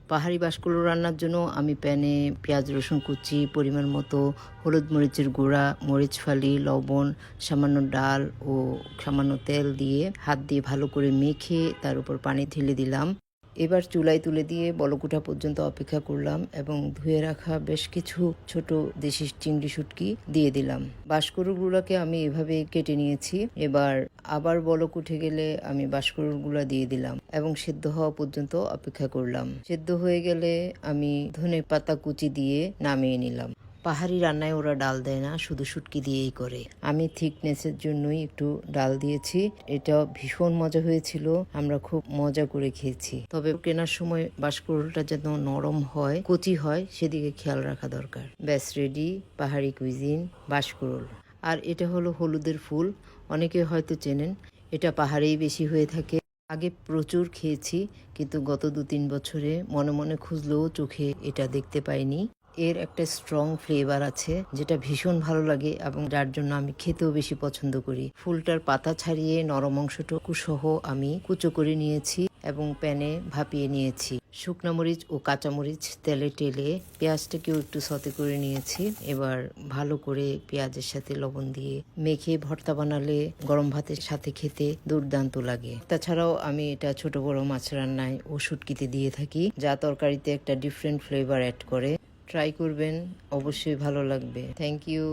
পাহাড়ি বাঁশকুড়ো রান্নার জন্য আমি প্যানে পেঁয়াজ রসুন কুচি, পরিমাণ মতো হলুদ মরিচের গুঁড়া, মরিচ ফালি, লবণ, সামান্য ডাল ও সামান্য তেল দিয়ে হাত দিয়ে ভালো করে মেখে তার উপর পানি ঢেলে দিলাম। এবার চুলায় তুলে দিয়ে বলক ওঠা পর্যন্ত অপেক্ষা করলাম এবং ধুয়ে রাখা বেশ কিছু ছোট দেশি চিংড়ি শুটকি দিয়ে দিলাম। বাঁশকুড়োগুলোকে আমি এভাবে কেটে নিয়েছি। এবার আবার বলক উঠে গেলে আমি বাঁশকুড়োগুলো দিয়ে দিলাম এবং সেদ্ধ হওয়া পর্যন্ত অপেক্ষা করলাম। সেদ্ধ হয়ে গেলে আমি ধনে পাতা কুচি দিয়ে নামিয়ে নিলাম। পাহাড়ি রান্নায় ওরা ডাল দেয় না, শুধু শুটকি দিয়েই করে। আমি থিকনেসের জন্যই একটু ডাল দিয়েছি। এটা ভীষণ মজা হয়েছিল, আমরা খুব মজা করে খেয়েছি। তবে কেনার সময় বাঁশকুড়োটা যেন নরম হয়, কচি হয়, সেদিকে খেয়াল রাখা দরকার। ব্যাস রেডি পাহাড়ি কুইজিন বাঁশকুড়ো। আর এটা হলো হলুদের ফুল, অনেকে হয়তো চেনেন। এটা পাহাড়েই বেশি হয়ে থাকে। আগে প্রচুর খেয়েছি, কিন্তু গত 2-3 বছরে মনে মনে খুঁজলেও চোখে এটা দেখতে পাইনি। এর একটা স্ট্রং ফ্লেভার আছে যেটা ভীষণ ভালো লাগে এবং যার জন্য আমি খেতেও বেশি পছন্দ করি। ফুলটার পাতা ছাড়িয়ে নরম অংশটুকু সহ আমি কুচো করে নিয়েছি এবং প্যানে ভাপিয়ে নিয়েছি। শুকনো মরিচ ও কাঁচামরিচ তেলে টেলে পেঁয়াজটাকেও একটু সতে করে নিয়েছি। এবার ভালো করে পেঁয়াজের সাথে লবণ দিয়ে মেখে ভর্তা বানালে গরম ভাতের সাথে খেতে দুর্দান্ত লাগে। তাছাড়াও আমি এটা ছোট বড় মাছ রান্নায় ও শুটকিতে দিয়ে থাকি, যা তরকারিতে একটা ডিফারেন্ট ফ্লেভার অ্যাড করে। ট্রাই করবেন, অবশ্যই ভালো লাগবে। Thank you.